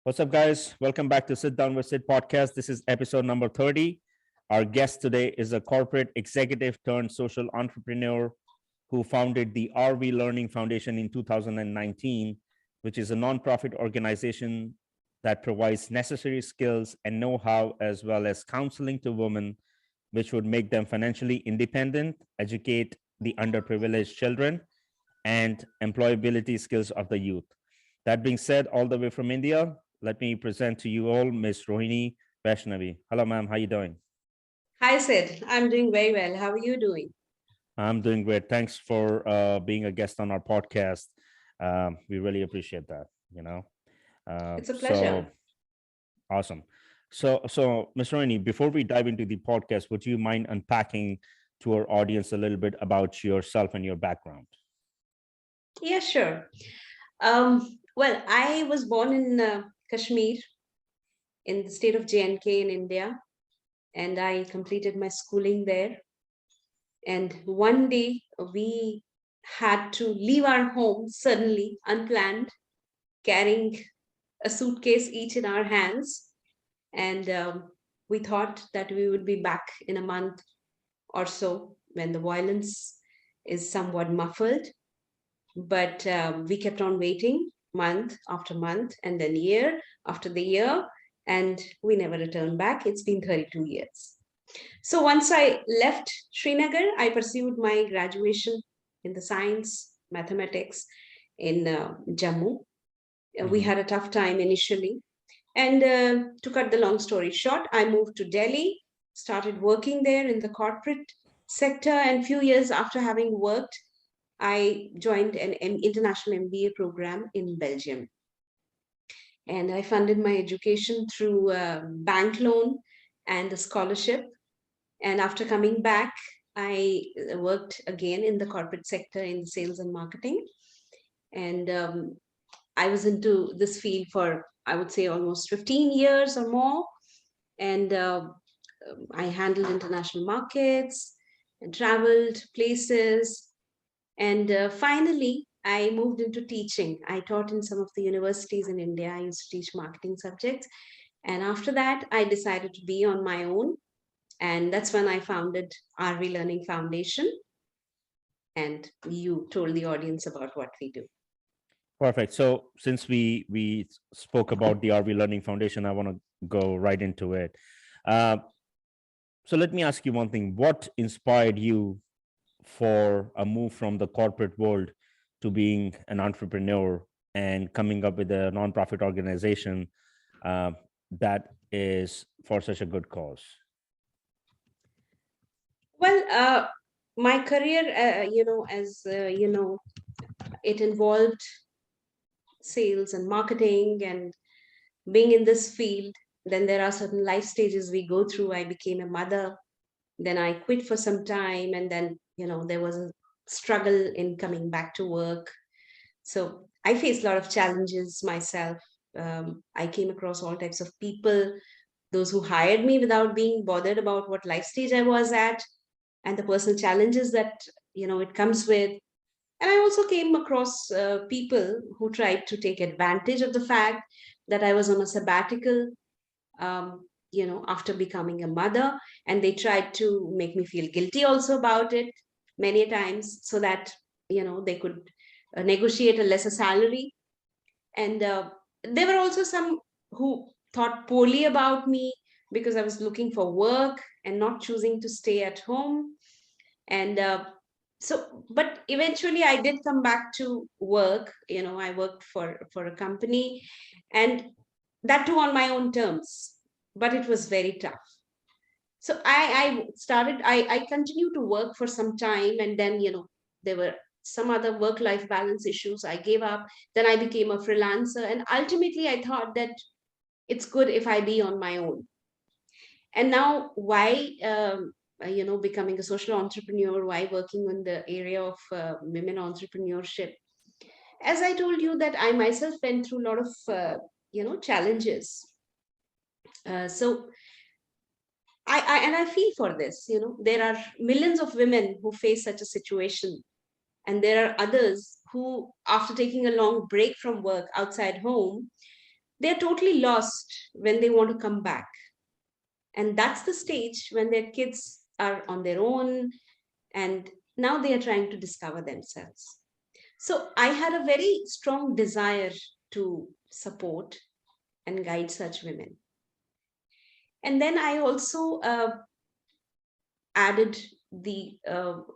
What's up, guys? Welcome back to Sit Down with Sid podcast. This is episode number 30. Our guest today is a corporate executive turned social entrepreneur who founded the RV Learning Foundation in 2019, which is a nonprofit organization that provides necessary skills and know how, as well as counseling to women, which would make them financially independent, educate the underprivileged children, and employability skills of the youth. That being said, all the way from India, let me present to you all Miss Rohini Vaishnavi. Hello, ma'am. How you doing? Hi, Sid. I'm doing very well. How are you doing? I'm doing great. Thanks for being a guest on our podcast. We really appreciate that. You know, It's a so pleasure. awesome. So, Miss Rohini, before we dive into the podcast, would you mind unpacking to our audience a little bit about yourself and your background? Yeah, sure. Well, I was born in Kashmir in the state of J&K in India, and I completed my schooling there. And one day we had to leave our home suddenly, unplanned, carrying a suitcase each in our hands. And we thought that we would be back in a month or so when the violence is somewhat muffled. But we kept on waiting month after month and then year after the year, and we never returned back. It's been 32 years. So once I left Srinagar, I pursued my graduation in the science, mathematics in Jammu. We Mhm. had a tough time initially. And to cut the long story short, I moved to Delhi, started working there in the corporate sector, and few years after having worked, I joined an international MBA program in Belgium. And I funded my education through a bank loan and a scholarship. And after coming back, I worked again in the corporate sector in sales and marketing. And I was into this field for, I would say, almost 15 years or more. And I handled international markets and traveled places. And finally, I moved into teaching. I taught in some of the universities in India. I used to teach marketing subjects. And after that, I decided to be on my own. And that's when I founded RV Learning Foundation. And you told the audience about what we do. Perfect. So, since we spoke about the RV Learning Foundation, I want to go right into it. Uh, so, let me ask you one thing: what inspired you for a move from the corporate world to being an entrepreneur and coming up with a nonprofit organization uh, that is for such a good cause? Well, my career, it involved sales and marketing and being in this field. Then there are certain life stages we go through. I became a mother, then I quit for some time, and then there was a struggle in coming back to work. So I faced a lot of challenges myself. I came across all types of people, those who hired me without being bothered about what life stage I was at and the personal challenges that it comes with. And I also came across people who tried to take advantage of the fact that I was on a sabbatical, after becoming a mother, and they tried to make me feel guilty also about it many times so that they could negotiate a lesser salary. And there were also some who thought poorly about me because I was looking for work and not choosing to stay at home. And but eventually I did come back to work. I worked for a company, and that too on my own terms, but it was very tough. So I continued to work for some time, and then there were some other work life balance issues. I gave up. Then I became a freelancer, and ultimately I thought that it's good if I be on my own. And now, why becoming a social entrepreneur, why working in the area of women entrepreneurship? As I told you, that I myself went through a lot of challenges. So I feel for this. There are millions of women who face such a situation, and there are others who, after taking a long break from work outside home, they're totally lost when they want to come back. And that's the stage when their kids are on their own, and now they are trying to discover themselves. So I had a very strong desire to support and guide such women. And then I also added the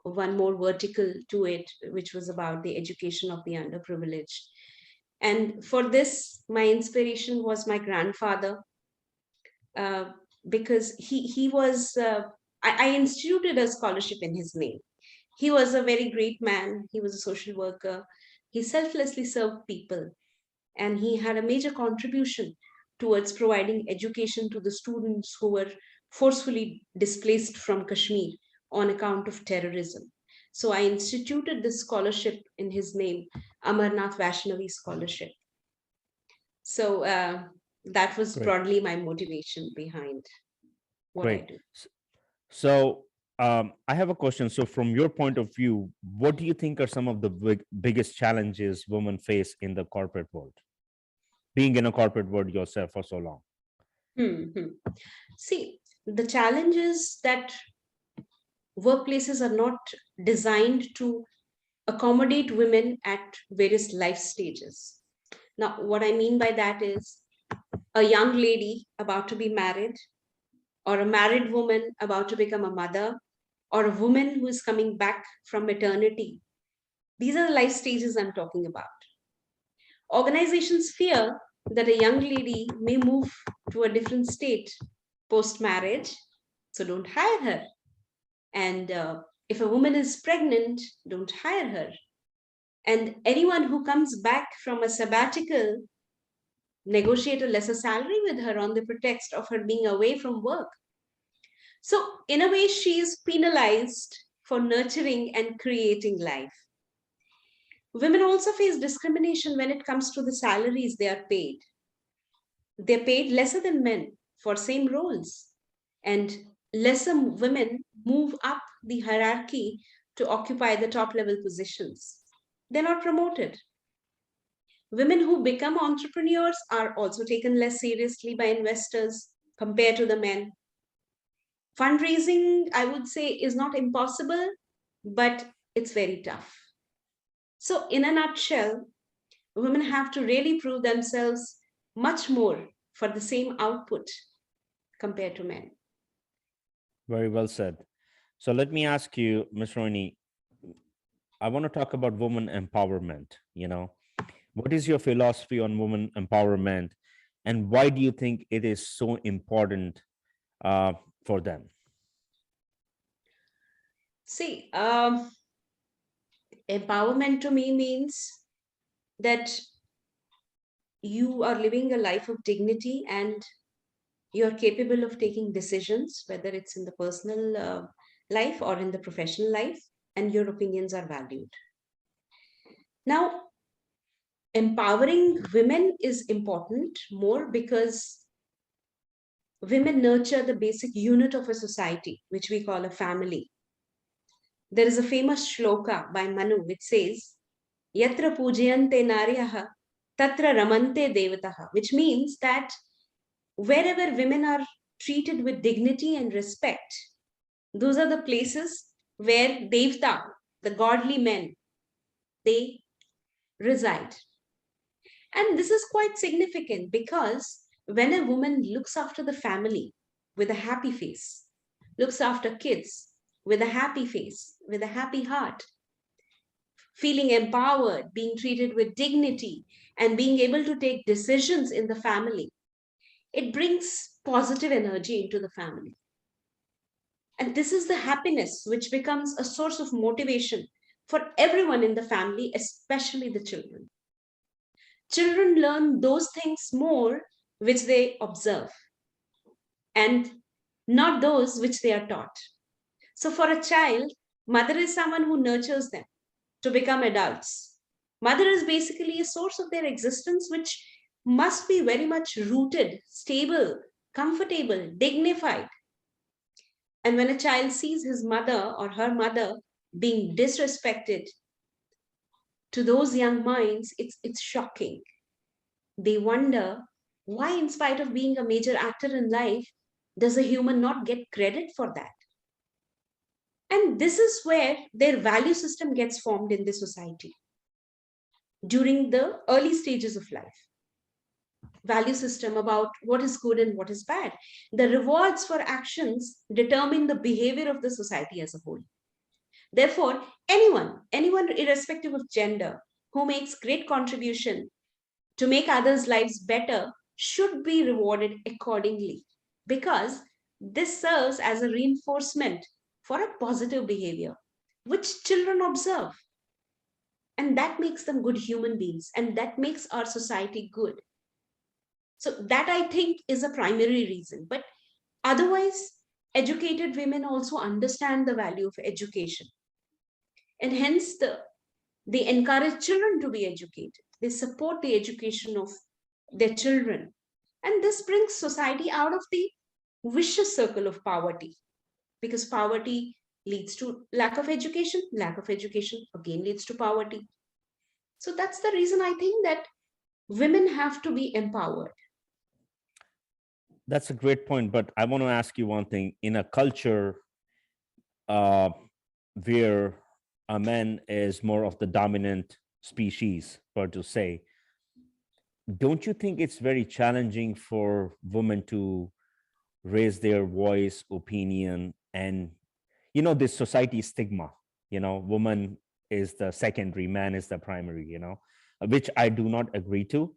one more vertical to it, which was about the education of the underprivileged. And for this, my inspiration was my grandfather, uh, because he was, I instituted a scholarship in his name. He was a very great man. He was a social worker. He selflessly served people, and he had a major contribution towards providing education to the students who were forcefully displaced from Kashmir on account of terrorism. So I instituted this scholarship in his name, Amarnath Vaishnavi Scholarship. So that was Great. broadly my motivation behind what I Great. do. So I have a question. So from your point of view, what do you think are some of the biggest challenges women face in the corporate world? Being in a corporate world yourself for so long. Hmm. See, the challenge is that workplaces are not designed to accommodate women at various life stages. Now, what I mean by that is a young lady about to be married, or a married woman about to become a mother, or a woman who is coming back from maternity. These are the life stages I'm talking about. Organizations fear that a young lady may move to a different state post marriage, so don't hire her. And if a woman is pregnant, don't hire her. And anyone who comes back from a sabbatical, negotiate a lesser salary with her on the pretext of her being away from work. So, in a way, she is penalized for nurturing and creating life. Women also face discrimination when it comes to the salaries they are paid. They're paid lesser than men for same roles, and lesser women move up the hierarchy to occupy the top level positions. They're not promoted. Women who become entrepreneurs are also taken less seriously by investors compared to the men. Fundraising, I would say, is not impossible, but it's very tough. So, in a nutshell, women have to really prove themselves much more for the same output compared to men. Very well said. So let me ask you, Ms. Rohini, I want to talk about woman empowerment. What is your philosophy on woman empowerment, and why do you think it is so important uh, for them? See, empowerment to me means that you are living a life of dignity and you're capable of taking decisions, whether it's in the personal life or in the professional life, and your opinions are valued. Now, empowering women is important more because women nurture the basic unit of a society, which we call a family. There is a famous shloka by Manu which says, Yatra pujayante naryaha, tatra ramante devataha, which means that wherever women are treated with dignity and respect, those are the places where Devta, the godly men, they reside. And this is quite significant because when a woman looks after the family with a happy face, looks after kids with a happy face, with a happy heart, feeling empowered, being treated with dignity, and being able to take decisions in the family, it brings positive energy into the family. And this is the happiness which becomes a source of motivation for everyone in the family, especially the children. Children learn those things more which they observe and not those which they are taught. So, for a child, mother is someone who nurtures them to become adults. Mother is basically a source of their existence which must be very much rooted, stable, comfortable, dignified. And when a child sees his mother or her mother being disrespected, to those young minds, it's shocking. They wonder Why, in spite of being a major actor in life, does a human not get credit for that? And this is where their value system gets formed in the society during the early stages of life. Value system about what is good and what is bad. The rewards for actions determine the behavior of the society as a whole. Therefore, anyone irrespective of gender, who makes great contribution to make others' lives better should be rewarded accordingly, because this serves as a reinforcement for a positive behavior, which children observe. And that makes them good human beings, and that makes our society good. So, that I think is a primary reason. But otherwise, educated women also understand the value of education. And hence, they encourage children to be educated. They support the education of their children. And this brings society out of the vicious circle of poverty, because poverty leads to lack of education again leads to poverty. So that's the reason I think that women have to be empowered. That's a great point. But I want to ask you one thing. In a culture uh, where a man is more of the dominant species, per to say, don't you think it's very challenging for women to raise their voice, opinion, and this society stigma? Woman is the secondary, man is the primary. Which I do not agree to,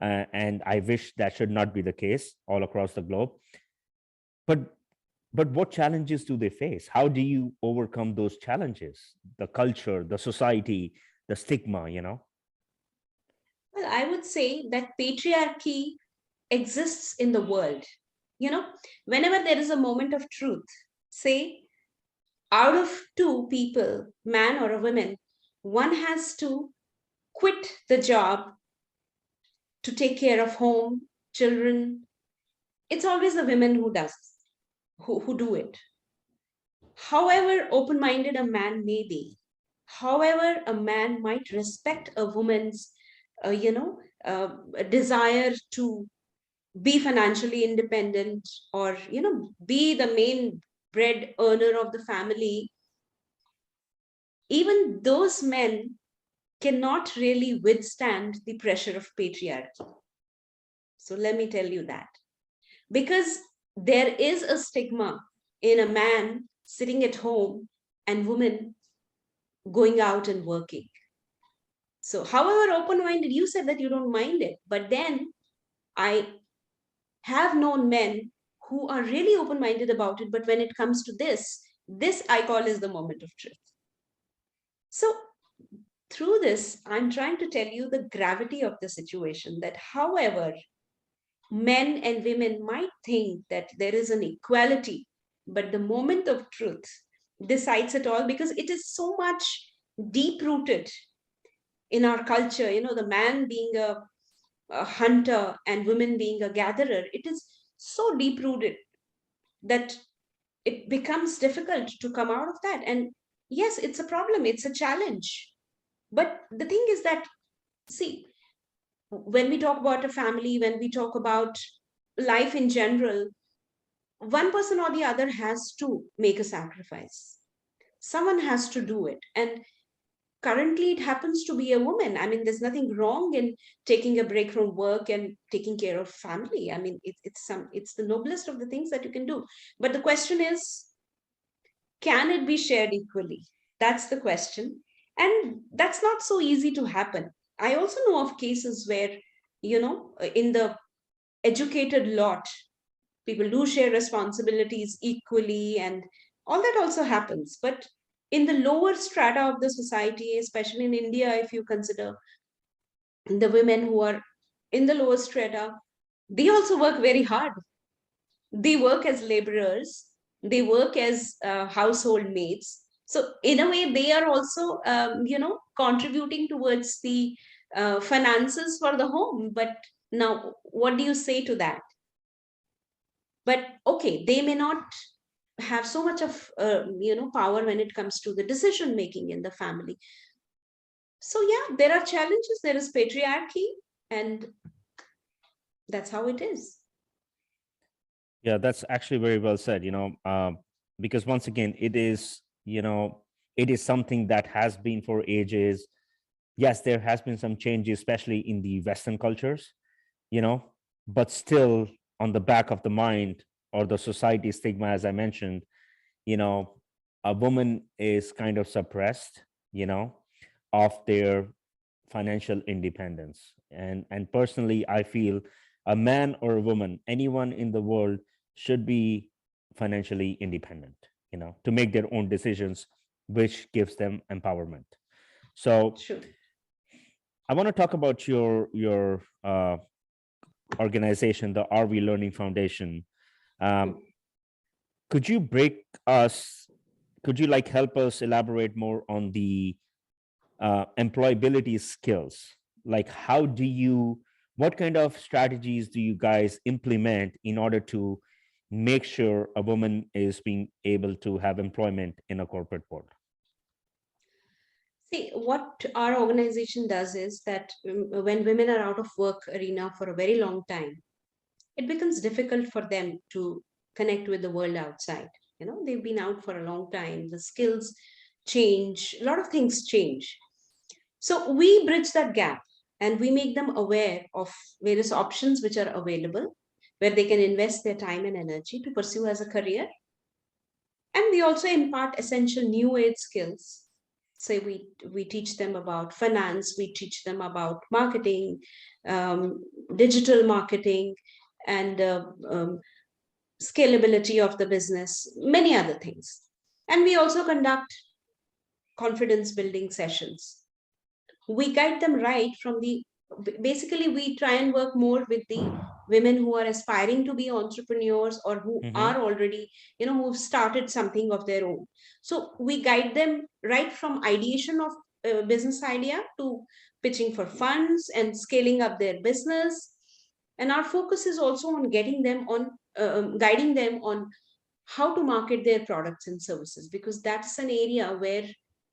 and I wish that should not be the case all across the globe. But what challenges do they face? How do you overcome those challenges? The culture, the society, the stigma. Well, I would say that patriarchy exists in the world. Whenever there is a moment of truth, say out of two people, man or a woman, one has to quit the job to take care of home, children. It's always the women who do it. However open-minded a man may be, however a man might respect a woman's, desire to be financially independent, or be the main bread earner of the family, even those men cannot really withstand the pressure of patriarchy. So let me tell you that, because there is a stigma in a man sitting at home and women going out and working. So however open-minded, you said that you don't mind it, but then I have known men who are really open-minded about it, but when it comes to this I call is the moment of truth. So through this, I'm trying to tell you the gravity of the situation, that however men and women might think that there is an equality, but the moment of truth decides it all, because it is so much deep rooted in our culture. The man being a hunter and women being a gatherer, it is so deep rooted that it becomes difficult to come out of that. And yes, it's a problem, it's a challenge. But the thing is that, see, when we talk about a family, when we talk about life in general, one person or the other has to make a sacrifice. Someone has to do it. And currently, it happens to be a woman. I mean, there's nothing wrong in taking a break from work and taking care of family. I mean, it's the noblest of the things that you can do. But the question is, can it be shared equally? That's the question. And that's not so easy to happen. I also know of cases where, in the educated lot, people do share responsibilities equally, and all that also happens. But in the lower strata of the society, especially in India, if you consider the women who are in the lower strata, they also work very hard. They work as laborers, they work as household maids. So in a way, they are also, contributing towards the finances for the home. But now, what do you say to that? But okay, they may not have so much of power when it comes to the decision making in the family. So yeah, there are challenges, there is patriarchy, and That's how it is. Yeah, that's actually very well said, because once again, it is something that has been for ages. Yes, there has been some changes, especially in the Western cultures, you know, but still on the back of the mind or the society stigma, as I mentioned, you know, a woman is kind of suppressed, of their financial independence. And personally, I feel a man or a woman, anyone in the world, should be financially independent, to make their own decisions, which gives them empowerment. So True. I want to talk about your organization, the RV Learning Foundation. Um, Hmm. could you break us? Could you like help us elaborate more on the employability skills? Like, what kind of strategies do you guys implement in order to make sure a woman is being able to have employment in a corporate world? See, what our organization does is that when women are out of work arena for a very long time, it becomes difficult for them to connect with the world outside. They've been out for a long time, the skills change, a lot of things change. So we bridge that gap and we make them aware of various options which are available where they can invest their time and energy to pursue as a career. And we also impart essential new age skills. Say we teach them about finance, we teach them about marketing, digital marketing, and scalability of the business, many other things. And we also conduct confidence building sessions. We guide them right from the basically we try and work more with the women who are aspiring to be entrepreneurs or who Mm-hmm. are already who've started something of their own. So we guide them right from ideation of a business idea to pitching for funds and scaling up their business. And our focus is also on getting them on guiding them on how to market their products and services, because that's an area where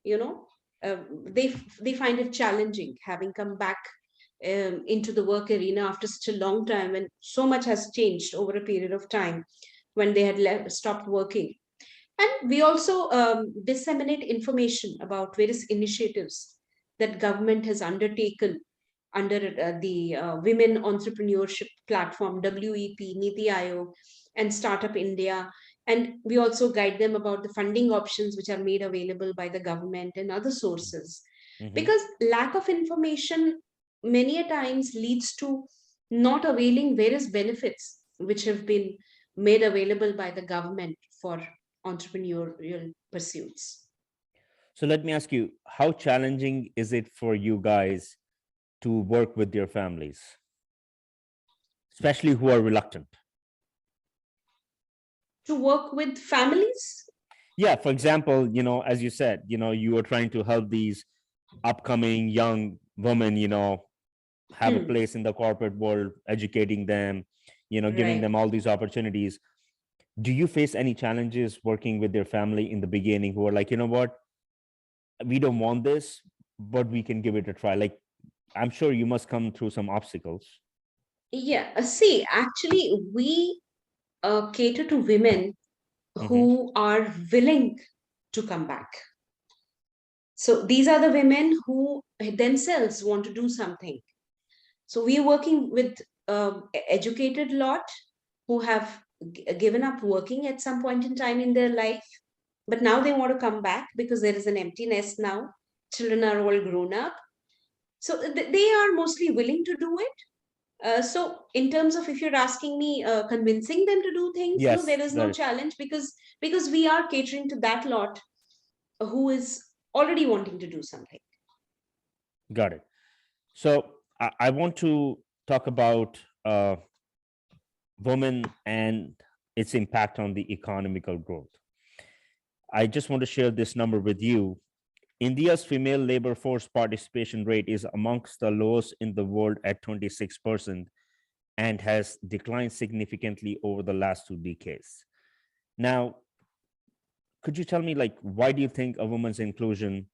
you know uh, they find it challenging having come back into the work arena after such a long time when so much has changed over a period of time when they had stopped working. And we also disseminate information about various initiatives that government has undertaken under the Women Entrepreneurship Platform, WEP, Niti Aayog, and Startup India. And we also guide them about the funding options which are made available by the government and other sources. Mm-hmm. Because lack of information many a times leads to not availing various benefits which have been made available by the government for entrepreneurial pursuits. So let me ask you, how challenging is it for you guys to work with your families, especially who are reluctant? To work with families. Yeah, for example, as you said, you are trying to help these upcoming young women, have a Hmm, place in the corporate world, educating them, giving right. them all these opportunities. Do you face any challenges working with their family in the beginning who are like, you know what, we don't want this, but we can give it a try? Like, I'm sure you must come through some obstacles. Yeah, see, actually, we cater to women Mm-hmm. who are willing to come back. So these are the women who themselves want to do something. So we are working with educated lot who have given up working at some point in time in their life, but now they want to come back because there is an empty nest now. Children are all grown up. So they are mostly willing to do it. So in terms of if you're asking me convincing them to do things, no, Yes, there is that no is, challenge because we are catering to that lot who is already wanting to do something. got it. So I want to talk about women and its impact on the economical growth. I just want to share this number with you. India's female labor force participation rate is amongst the lowest in the world at 26% and has declined significantly over the last 2 decades. Now, could you tell me, like, why do you think a woman's inclusion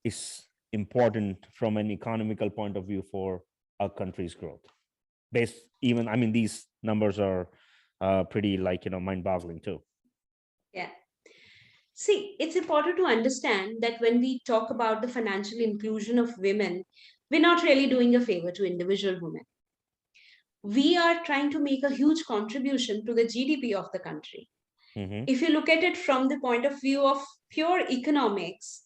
is important from an economical point of view for a country's growth? Even, I mean, these numbers are pretty, like, mind-boggling too. Yeah. See, it's important to understand that when we talk about the financial inclusion of women, we're not really doing a favor to individual women. We are trying to make a huge contribution to the GDP of the country. Mm-hmm. If you look at it from the point of view of pure economics,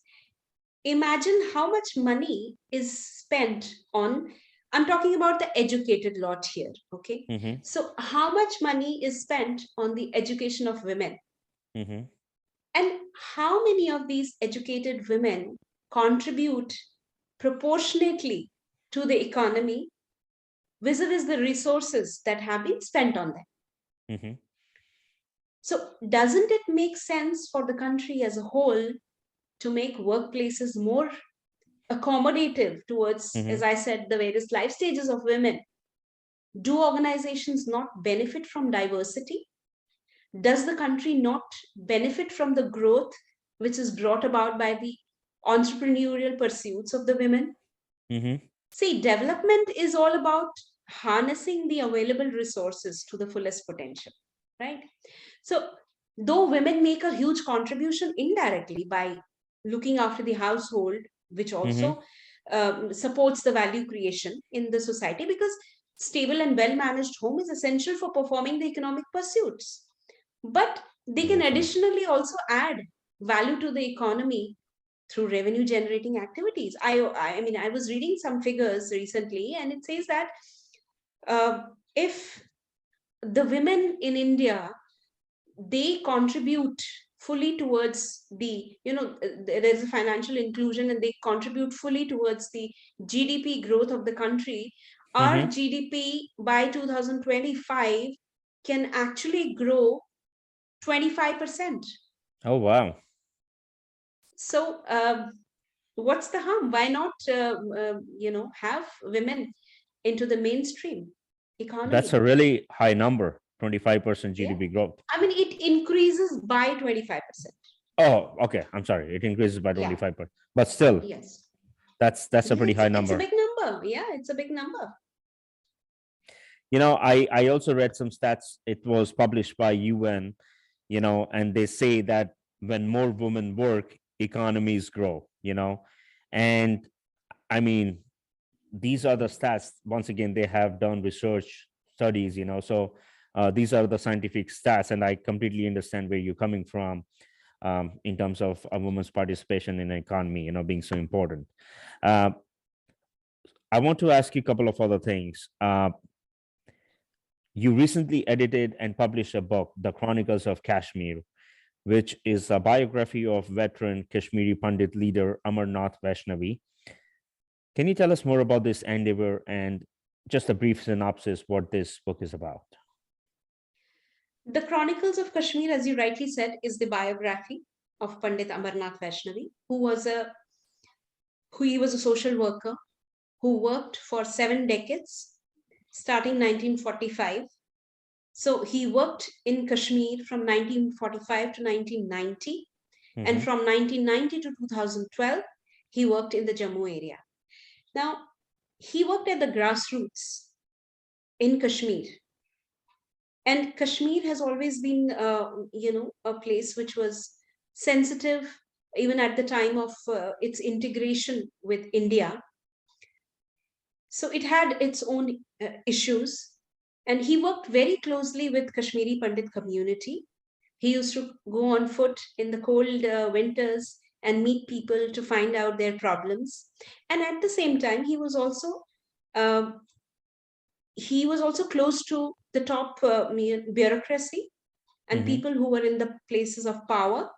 imagine how much money is spent on, I'm talking about the educated lot here, okay? Mm-hmm. So, how much money is spent on the education of women? Mm-hmm. And how many of these educated women contribute proportionately to the economy vis-a-vis the resources that have been spent on them? Mm-hmm. So, doesn't it make sense for the country as a whole to make workplaces more accommodative towards, Mm-hmm. as I said, the various life stages of women? Do organizations not benefit from diversity? Does the country not benefit from the growth which is brought about by the entrepreneurial pursuits of the women? Mm-hmm. See, development is all about harnessing the available resources to the fullest potential, right? So, though women make a huge contribution indirectly by looking after the household, which Mm-hmm. also supports the value creation in the society, because stable and well managed home is essential for performing the economic pursuits. But they can Exactly. additionally also add value to the economy through revenue generating activities. I mean, I was reading some figures recently, and it says that uh, if the women in India, they contribute fully towards the, there's a financial inclusion and they contribute fully towards the GDP growth of the country, our Mm-hmm. GDP by 2025 can actually grow 25%. Oh, wow. So what's the harm? Why not have women into the mainstream That's a economy? really high number, 25% Yeah, GDP growth. I mean, it increases by 25%. Oh, okay. I'm sorry. It increases by Yeah. 25%. But still, Yes. that's a Yeah, pretty high it's a number. big number. Yeah, it's a big number. I also read some stats. It was published by UN, and they say that when more women work, economies grow, and I mean, these are the stats. Once again, they have done research studies, so these are the scientific stats, and I completely understand where you're coming from, in terms of a woman's participation in the economy, being so important. uh, I want to ask you a couple of other things. You recently edited and published a book, The Chronicles of Kashmir, which is a biography of veteran Kashmiri Pandit leader Amarnath Vaishnavi. Can you tell us more about this endeavor and just a brief synopsis what this book is about? The Chronicles of Kashmir, as you rightly said, is the biography of Pandit Amarnath Vaishnavi, who he was a social worker who worked for 7 decades, starting 1945. So he worked in Kashmir from 1945 to 1990, and Mm-hmm. from 1990 to 2012, he worked in the Jammu area. Now, he worked at the grassroots in Kashmir, and Kashmir has always been, a place which was sensitive, even at the time of its integration with India. So it had its own issues, and he worked very closely with Kashmiri Pandit community. He used to go on foot in the cold winters and meet people to find out their problems. And at the same time, uh, he was also close to the top bureaucracy and Mm-hmm. people who were in the places of power.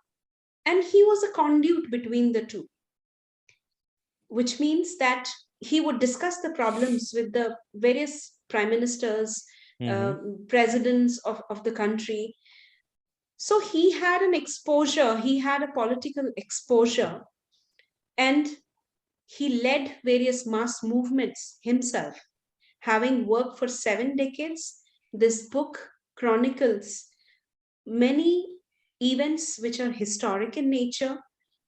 And he was a conduit between the two, which means that he would discuss the problems with the various prime ministers, Mm-hmm. presidents of the country. So he had an exposure, he had a political exposure, and he led various mass movements himself. Having worked for 7 decades, this book chronicles many events which are historic in nature,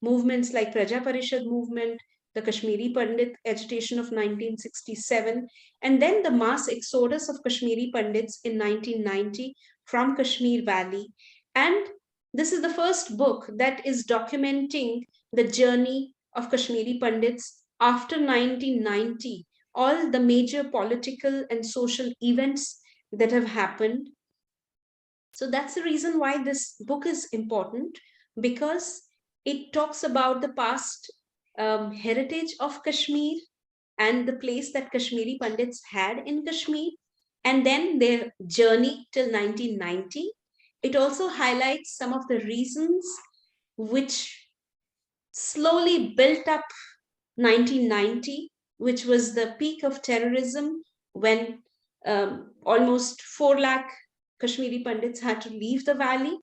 movements like Praja Parishad movement, the Kashmiri Pandit agitation of 1967, and then the mass exodus of Kashmiri Pandits in 1990 from Kashmir Valley. And this is the first book that is documenting the journey of Kashmiri Pandits after 1990, all the major political and social events that have happened. So that's the reason why this book is important, because it talks about the past heritage of Kashmir and the place that Kashmiri Pandits had in Kashmir, and then their journey till 1990. It also highlights some of the reasons which slowly built up 1990, which was the peak of terrorism when almost 4 lakh Kashmiri Pandits had to leave the valley.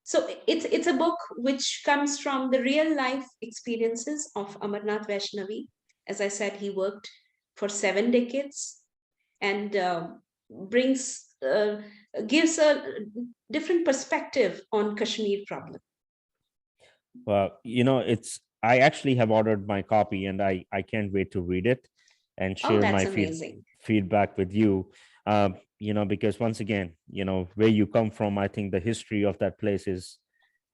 So it's a book which comes from the real life experiences of Amarnath Vaishnavi. As I said, he worked for 7 decades and brings gives a different perspective on Kashmir problem. Well, I actually have ordered my copy, and I can't wait to read it and Oh, share that's my amazing. feedback with you. Because once again, where you come from, I think the history of that place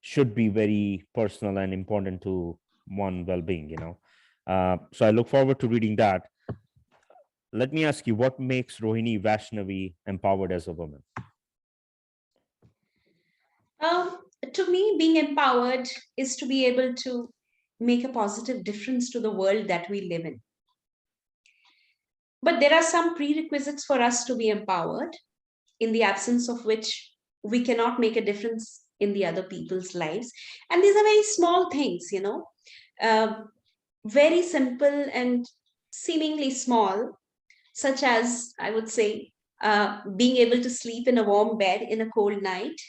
should be very personal and important to one well-being. So I look forward to reading that. Let me ask you, what makes Rohini Vaishnavi empowered as a woman? Um, to me, being empowered is to be able to make a positive difference to the world that we live in. But there are some prerequisites for us to be empowered, in the absence of which we cannot make a difference in the other people's lives. And these are very small things, very simple and seemingly small, such as, I would say, being able to sleep in a warm bed in a cold night,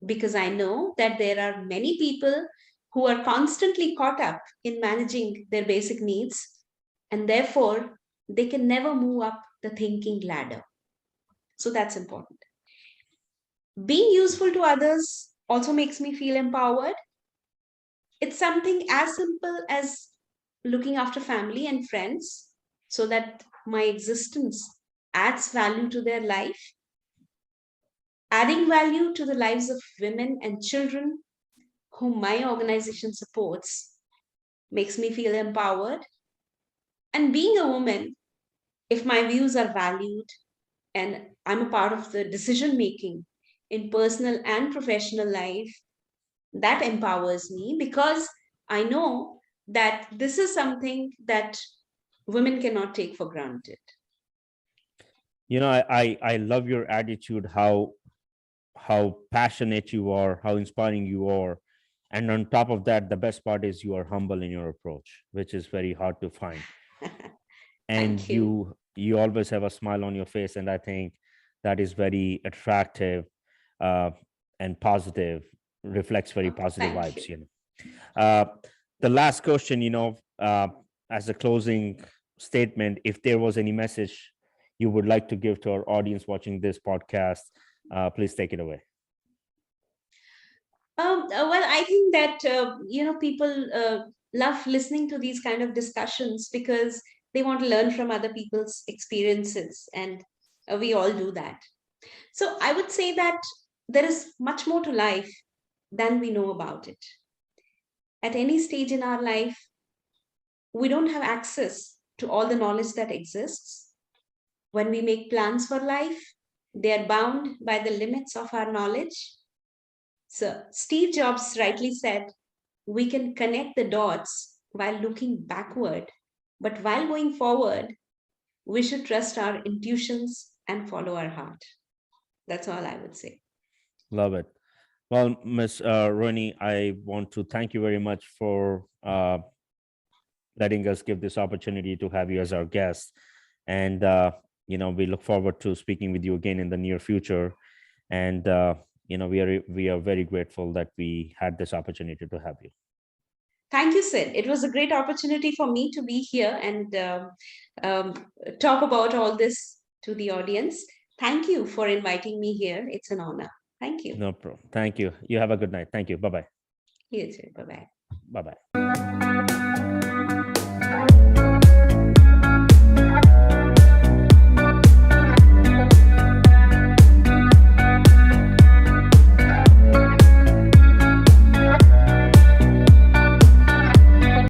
because I know that there are many people who are constantly caught up in managing their basic needs, and therefore they can never move up the thinking ladder. So that's important. Being useful to others also makes me feel empowered. It's something as simple as looking after family and friends so that my existence adds value to their life, adding value to the lives of women and children whom my organization supports makes me feel empowered. And being a woman, if my views are valued and I'm a part of the decision making in personal and professional life, that empowers me, because I know that this is something that women cannot take for granted. I love your attitude, how passionate you are, how inspiring you are. And on top of that, the best part is you are humble in your approach, which is very hard to find. And Thank you. you always have a smile on your face, and I think that is very attractive, uh, and positive, reflects very Oh, positive thank vibes. you. uh, the last question, as a closing statement, if there was any message you would like to give to our audience watching this podcast, please take it away. Well, I think that people love listening to these kind of discussions because they want to learn from other people's experiences, and we all do that. So I would say that there is much more to life than we know about it. At any stage in our life, we don't have access to all the knowledge that exists. When we make plans for life, they are bound by the limits of our knowledge. So Steve Jobs rightly said, we can connect the dots while looking backward, but while going forward, we should trust our intuitions and follow our heart. That's all I would say. Love it. Well, Miss Rohini, I want to thank you very much for letting us give this opportunity to have you as our guest. And we look forward to speaking with you again in the near future. And we are very grateful that we had this opportunity to have you. Thank you, Sid. It was a great opportunity for me to be here and um, talk about all this to the audience. Thank you for inviting me here. It's an honor. Thank you. No problem. Thank you. You have a good night. Thank you. Bye bye. You too. Bye bye. Bye bye.